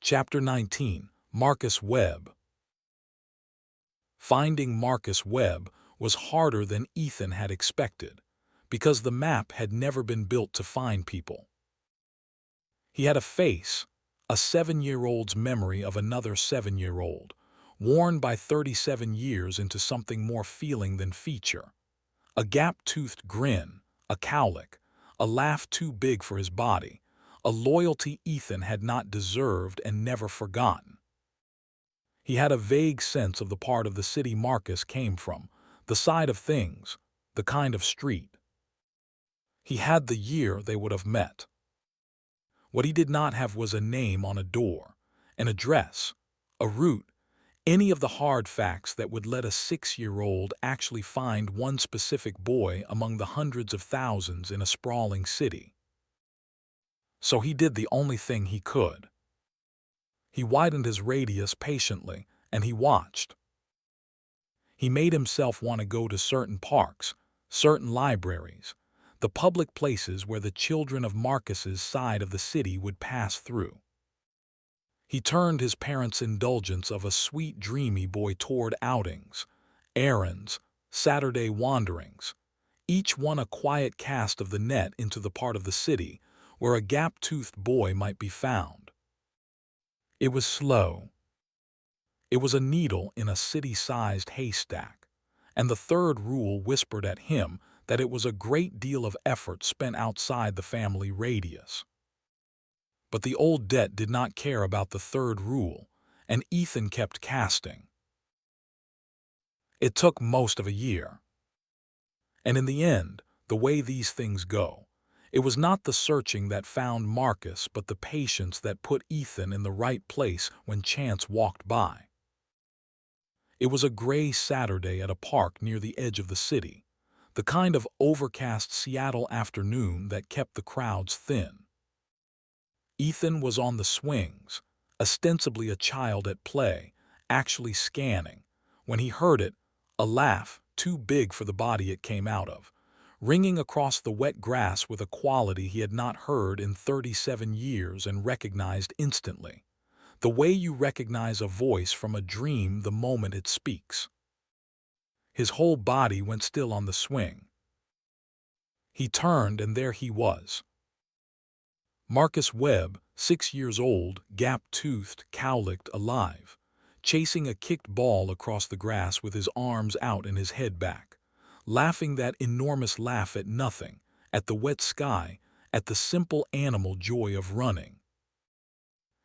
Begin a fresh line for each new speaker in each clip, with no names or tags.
Chapter 19. Marcus Webb. Finding Marcus Webb was harder than Ethan had expected, because the map had never been built to find people. He had a face, a 7-year-old's memory of another 7-year-old, worn by 37 years into something more feeling than feature. A gap-toothed grin, a cowlick, a laugh too big for his body, a loyalty Ethan had not deserved and never forgotten. He had a vague sense of the part of the city Marcus came from, the side of things, the kind of street. He had the year they would have met. What he did not have was a name on a door, an address, a route, any of the hard facts that would let a 6-year-old actually find one specific boy among the hundreds of thousands in a sprawling city. So he did the only thing he could. He widened his radius patiently, and he watched. He made himself want to go to certain parks, certain libraries, the public places where the children of Marcus's side of the city would pass through. He turned his parents' indulgence of a sweet, dreamy boy toward outings, errands, Saturday wanderings, each one a quiet cast of the net into the part of the city where a gap-toothed boy might be found. It was slow. It was a needle in a city-sized haystack, and the third rule whispered at him that it was a great deal of effort spent outside the family radius. But the old debt did not care about the third rule, and Ethan kept casting. It took most of a year. And in the end, the way these things go, it was not the searching that found Marcus but the patience that put Ethan in the right place when chance walked by. It was a gray Saturday at a park near the edge of the city, the kind of overcast Seattle afternoon that kept the crowds thin. Ethan was on the swings, ostensibly a child at play, actually scanning, when he heard it, a laugh too big for the body it came out of, ringing across the wet grass with a quality he had not heard in 37 years and recognized instantly, the way you recognize a voice from a dream the moment it speaks. His whole body went still on the swing. He turned, and there he was. Marcus Webb, 6 years old, gap-toothed, cowlicked, alive, chasing a kicked ball across the grass with his arms out and his head back, laughing that enormous laugh at nothing, at the wet sky, at the simple animal joy of running.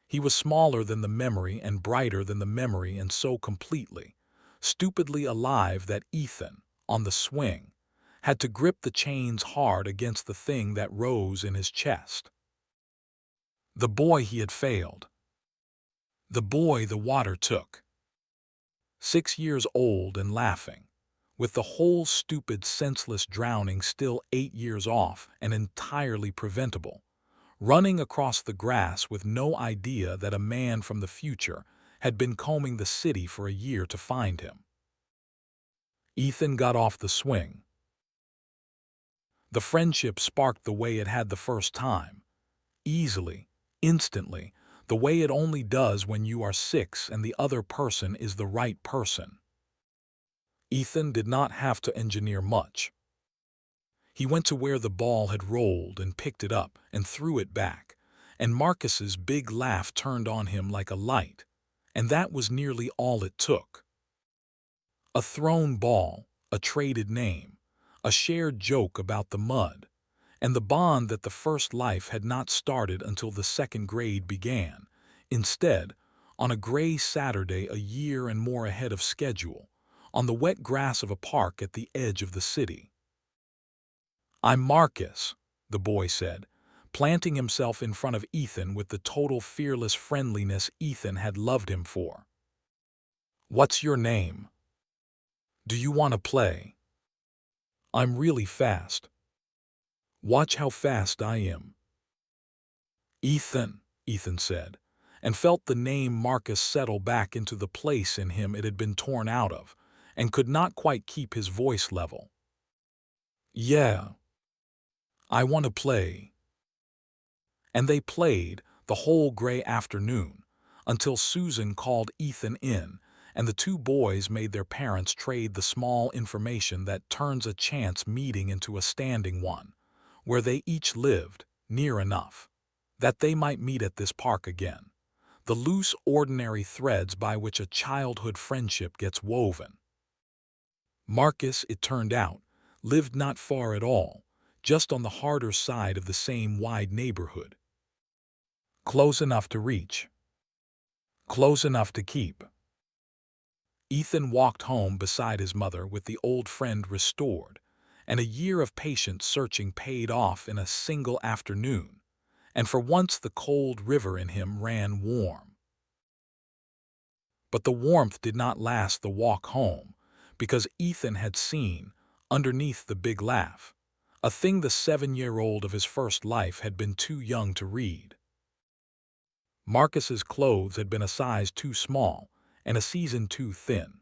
He was smaller than the memory and brighter than the memory, and so completely, stupidly alive that Ethan, on the swing, had to grip the chains hard against the thing that rose in his chest. The boy he had failed. The boy the water took. 6 years old and laughing, with the whole stupid, senseless drowning still 8 years off and entirely preventable, running across the grass with no idea that a man from the future had been combing the city for a year to find him. Ethan got off the swing. The friendship sparked the way it had the first time, easily, instantly, the way it only does when you are 6 and the other person is the right person. Ethan did not have to engineer much. He went to where the ball had rolled and picked it up and threw it back, and Marcus's big laugh turned on him like a light, and that was nearly all it took. A thrown ball, a traded name, a shared joke about the mud, and the bond that the first life had not started until the 2nd grade began, instead, on a gray Saturday a year and more ahead of schedule, on the wet grass of a park at the edge of the city. "I'm Marcus," the boy said, planting himself in front of Ethan with the total fearless friendliness Ethan had loved him for. "What's your name? Do you want to play? I'm really fast. Watch how fast I am." "Ethan," Ethan said, and felt the name Marcus settle back into the place in him it had been torn out of, and could not quite keep his voice level. "Yeah. I want to play." And they played the whole gray afternoon, until Susan called Ethan in, and the two boys made their parents trade the small information that turns a chance meeting into a standing one, where they each lived, near enough, that they might meet at this park again. The loose, ordinary threads by which a childhood friendship gets woven. Marcus, it turned out, lived not far at all, just on the harder side of the same wide neighborhood. Close enough to reach. Close enough to keep. Ethan walked home beside his mother with the old friend restored, and a year of patient searching paid off in a single afternoon, and for once the cold river in him ran warm. But the warmth did not last the walk home, because Ethan had seen, underneath the big laugh, a thing the 7-year-old of his first life had been too young to read. Marcus's clothes had been a size too small and a season too thin.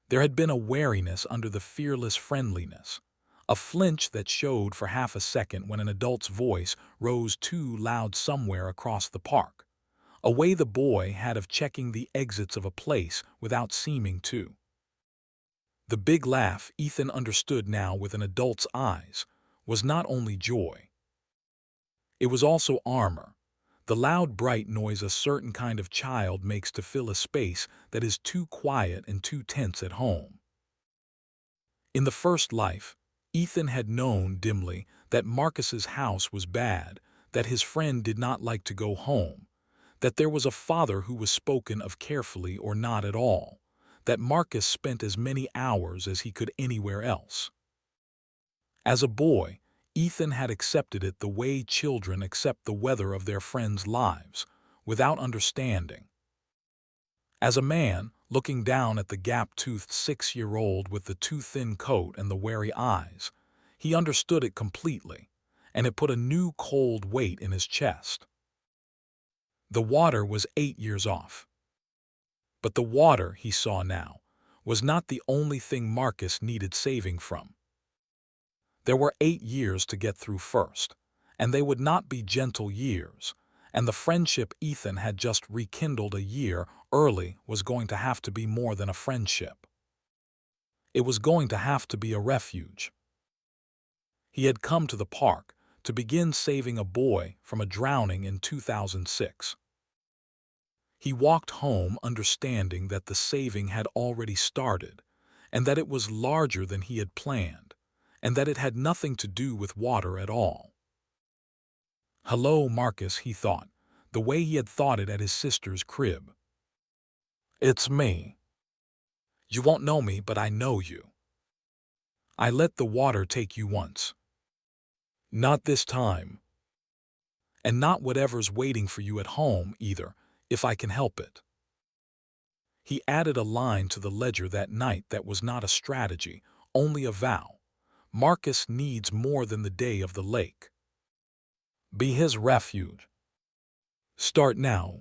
There had been a wariness under the fearless friendliness, a flinch that showed for half a second when an adult's voice rose too loud somewhere across the park, a way the boy had of checking the exits of a place without seeming to. The big laugh, Ethan understood now with an adult's eyes, was not only joy. It was also armor, the loud, bright noise a certain kind of child makes to fill a space that is too quiet and too tense at home. In the first life, Ethan had known dimly that Marcus's house was bad, that his friend did not like to go home, that there was a father who was spoken of carefully or not at all, that Marcus spent as many hours as he could anywhere else. As a boy, Ethan had accepted it the way children accept the weather of their friends' lives, without understanding. As a man, looking down at the gap-toothed 6-year-old with the too thin coat and the wary eyes, he understood it completely, and it put a new cold weight in his chest. The water was 8 years off. But the water, he saw now, was not the only thing Marcus needed saving from. There were 8 years to get through first, and they would not be gentle years, and the friendship Ethan had just rekindled a year early was going to have to be more than a friendship. It was going to have to be a refuge. He had come to the park to begin saving a boy from a drowning in 2006. He walked home understanding that the saving had already started, and that it was larger than he had planned, and that it had nothing to do with water at all. Hello, Marcus, he thought, the way he had thought it at his sister's crib. It's me. You won't know me, but I know you. I let the water take you once. Not this time. And not whatever's waiting for you at home, either, if I can help it. He added a line to the ledger that night that was not a strategy, only a vow. Marcus needs more than the day of the lake. Be his refuge. Start now.